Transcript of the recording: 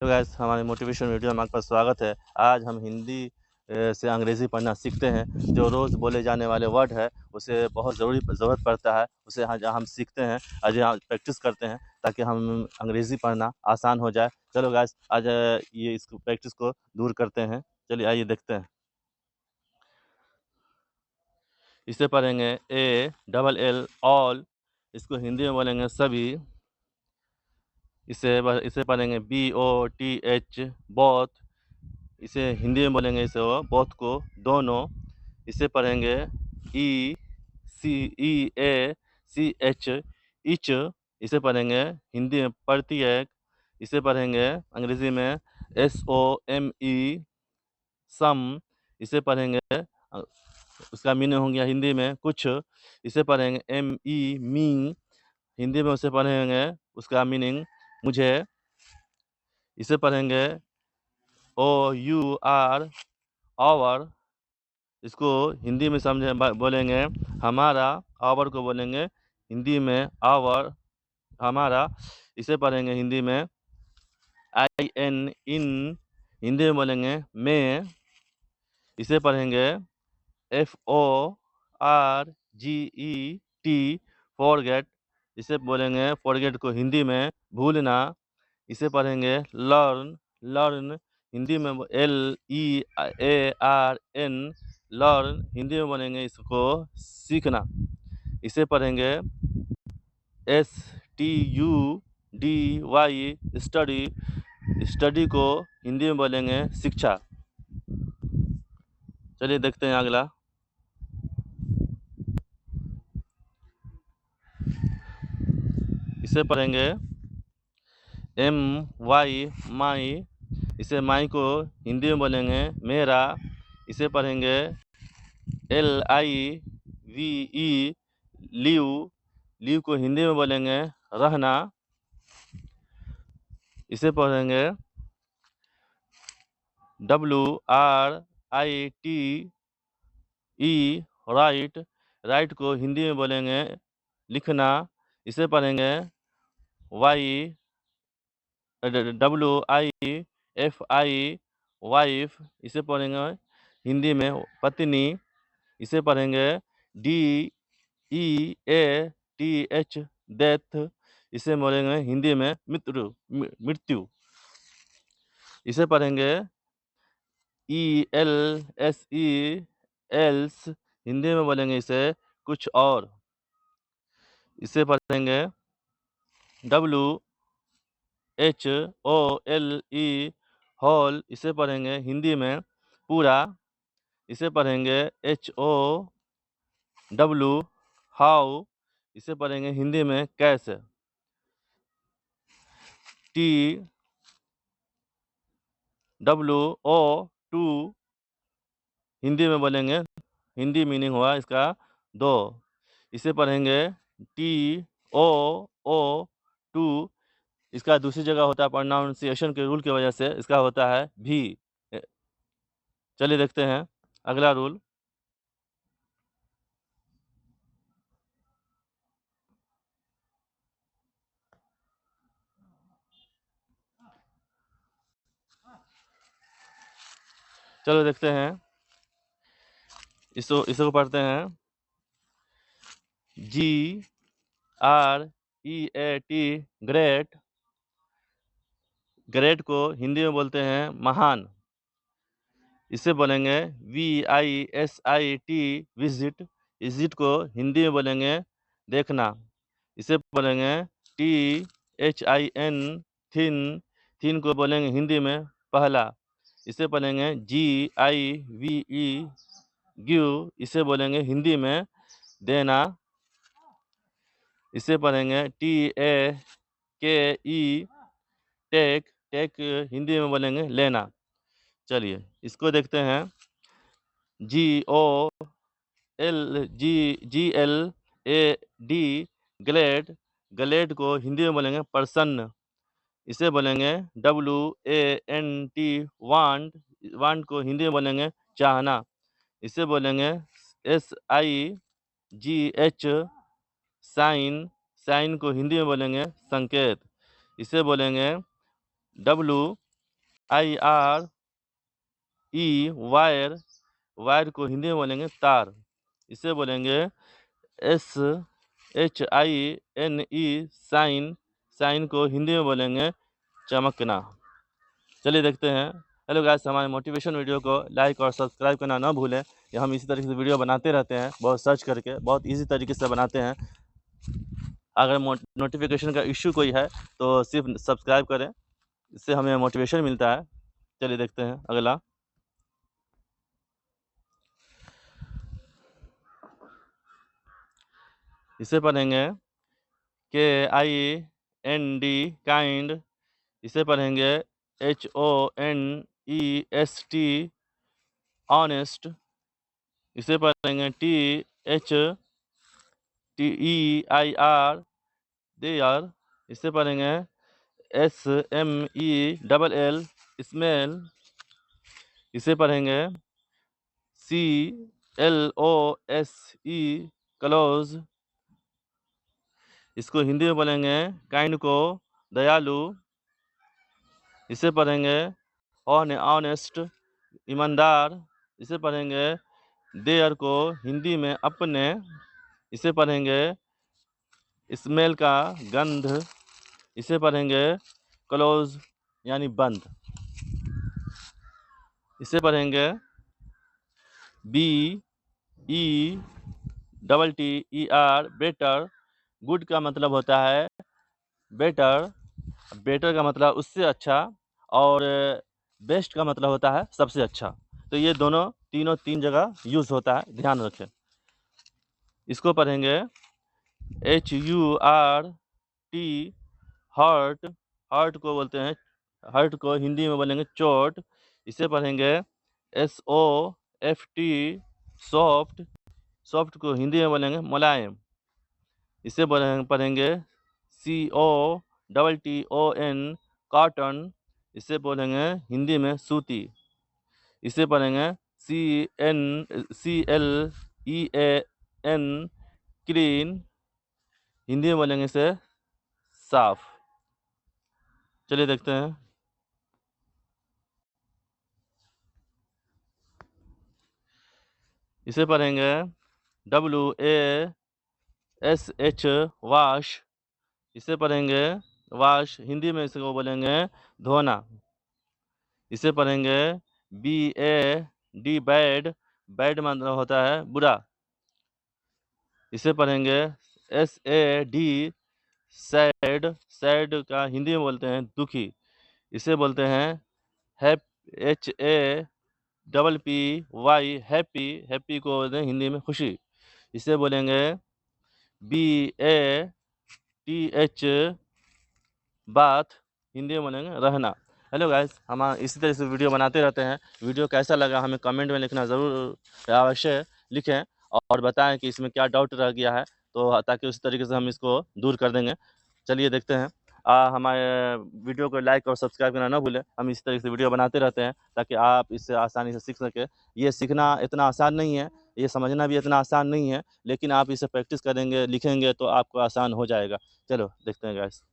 तो गाइस हमारे motivation video में आपका स्वागत है। आज हम हिंदी से अंग्रेज़ी पढ़ना सीखते हैं। जो रोज़ बोले जाने वाले वर्ड है उसे बहुत ज़रूरत पड़ता है, उसे हम सीखते हैं, आज यहाँ प्रैक्टिस करते हैं ताकि हम अंग्रेज़ी पढ़ना आसान हो जाए। चलो गाइस आज ये इस प्रैक्टिस को दूर करते हैं। चलिए आइए देखते हैं। इसे पढ़ेंगे ALL ऑल, इसको हिंदी में बोलेंगे सभी। इसे पढ़ेंगे BOTH बोथ, इसे हिंदी में बोलेंगे इसे बोथ को दोनों। इसे पढ़ेंगे ECH ईच, इसे पढ़ेंगे हिंदी में प्रत्येक। इसे पढ़ेंगे अंग्रेजी में SOME सम, इसे पढ़ेंगे उसका मीनिंग हो गया हिंदी में कुछ। इसे पढ़ेंगे ME मी, हिंदी में उसे पढ़ेंगे उसका मीनिंग मुझे। इसे पढ़ेंगे OUR आवर, इसको हिंदी में बोलेंगे हमारा। आवर को बोलेंगे हिंदी में आवर, हमारा। इसे पढ़ेंगे हिंदी में IN इन, हिंदी में बोलेंगे मैं। इसे पढ़ेंगे FORGET फॉरगेट, इसे बोलेंगे फॉरगेट को हिंदी में भूलना। इसे पढ़ेंगे लर्न, हिंदी में LEARN लर्न, हिंदी में बोलेंगे इसको सीखना। इसे पढ़ेंगे STUDY स्टडी को हिंदी में बोलेंगे शिक्षा। चलिए देखते हैं अगला। इसे पढ़ेंगे MY माई, इसे माई को हिंदी में बोलेंगे मेरा। इसे पढ़ेंगे LIVE लीव को हिंदी में बोलेंगे रहना। इसे पढ़ेंगे WRITE राइट को हिंदी में बोलेंगे लिखना। इसे पढ़ेंगे WIFI वाइफ, इसे पढ़ेंगे हिंदी में पत्नी। इसे पढ़ेंगे DEATH डेथ, इसे बोलेंगे हिंदी में मृत्यु। इसे पढ़ेंगे ELSE एल्स, हिंदी में बोलेंगे इसे कुछ और। इसे पढ़ेंगे WHOLE होल, इसे पढ़ेंगे हिंदी में पूरा। इसे पढ़ेंगे HOW हाउ, इसे पढ़ेंगे हिंदी में कैसे। TWO हिंदी में बोलेंगे, हिंदी मीनिंग हुआ इसका दो। इसे पढ़ेंगे TOO, इसका दूसरी जगह होता है प्रोनाउंसिएशन के रूल की वजह से इसका होता है भी। चलिए देखते हैं अगला रूल। चलो देखते हैं, इसको पढ़ते हैं GREAT ग्रेट, ग्रेट को हिंदी में बोलते हैं महान। इसे बोलेंगे VISIT विजिट, विजिट को हिंदी में बोलेंगे देखना। इसे बोलेंगे THIN थिन, थिन को बोलेंगे हिंदी में पहला। इसे बोलेंगे GIVE गिव, इसे बोलेंगे हिंदी में देना। इसे पढ़ेंगे TAKE टेक, टेक हिंदी में बोलेंगे लेना। चलिए इसको देखते हैं GLAD ग्लेड, ग्लेड को हिंदी में बोलेंगे प्रसन्न। इसे बोलेंगे WANT वांट, वांट को हिंदी में बोलेंगे चाहना। इसे बोलेंगे SIGH साइन, साइन को हिंदी में बोलेंगे संकेत। इसे बोलेंगे WHAT वायर, वायर को हिंदी में बोलेंगे तार। इसे बोलेंगे SHINE, शाइन, शाइन को हिंदी में बोलेंगे चमकना। चलिए देखते हैं। हेलो गाइस, हमारे मोटिवेशन वीडियो को लाइक और सब्सक्राइब करना ना भूलें। ये हम इसी तरीके से वीडियो बनाते रहते हैं, बहुत सर्च करके, बहुत इजी तरीके से बनाते हैं। अगर नोटिफिकेशन का इश्यू कोई है तो सिर्फ सब्सक्राइब करें, इससे हमें मोटिवेशन मिलता है। चलिए देखते हैं अगला। इसे पढ़ेंगे KIND, काइंड। इसे पढ़ेंगे HONEST, ऑनेस्ट। इसे पढ़ेंगे THEIR, देयर। इसे पढ़ेंगे SMELL, स्मेल। इसे पढ़ेंगे CLOSE, क्लोज। इसको हिंदी में बोलेंगे काइंड को दयालु। इसे पढ़ेंगे ऑनेस्ट, ईमानदार। इसे पढ़ेंगे देयर को हिंदी में अपने। इसे पढ़ेंगे स्मेल का गंध। इसे पढ़ेंगे क्लोज यानी बंद। इसे पढ़ेंगे BETTER, बेटर। गुड का मतलब होता है बेटर, बेटर का मतलब उससे अच्छा, और बेस्ट का मतलब होता है सबसे अच्छा। तो ये दोनों तीनों तीन जगह यूज़ होता है, ध्यान रखें। इसको पढ़ेंगे HURT, हर्ट। हर्ट को बोलते हैं, हर्ट को हिंदी में बोलेंगे चोट। इसे पढ़ेंगे SOFT, सॉफ्ट। सॉफ्ट को हिंदी में बोलेंगे मुलायम। इसे पढ़ेंगे COTTON, कॉटन। इसे बोलेंगे हिंदी में सूती। इसे पढ़ेंगे CLEAN, क्लीन। हिंदी में बोलेंगे इसे साफ। चलिए देखते हैं। इसे पढ़ेंगे WASH, वाश। इसे पढ़ेंगे वाश, हिंदी में इसको बोलेंगे धोना। इसे पढ़ेंगे BAD, बैड। बैड मतलब होता है बुरा। इसे पढ़ेंगे SAD, सैड। सैड का हिंदी में बोलते हैं दुखी। इसे बोलते हैं HAPPY, हैप्पी। हैप्पी को बोलते हैं हिंदी में खुशी। इसे बोलेंगे BATH, बात। हिंदी में बोलेंगे रहना। हेलो गाइस, हम इसी तरह से वीडियो बनाते रहते हैं। वीडियो कैसा लगा हमें कमेंट में लिखना ज़रूर अवश्य लिखें, और बताएं कि इसमें क्या डाउट रह गया है, तो ताकि उस तरीके से हम इसको दूर कर देंगे। चलिए देखते हैं। हमारे वीडियो को लाइक और सब्सक्राइब करना ना भूलें। हम इस तरह से वीडियो बनाते रहते हैं ताकि आप इससे आसानी से सीख सकें। ये सीखना इतना आसान नहीं है, ये समझना भी इतना आसान नहीं है, लेकिन आप इसे प्रैक्टिस करेंगे, लिखेंगे तो आपको आसान हो जाएगा। चलो देखते हैं गाइस।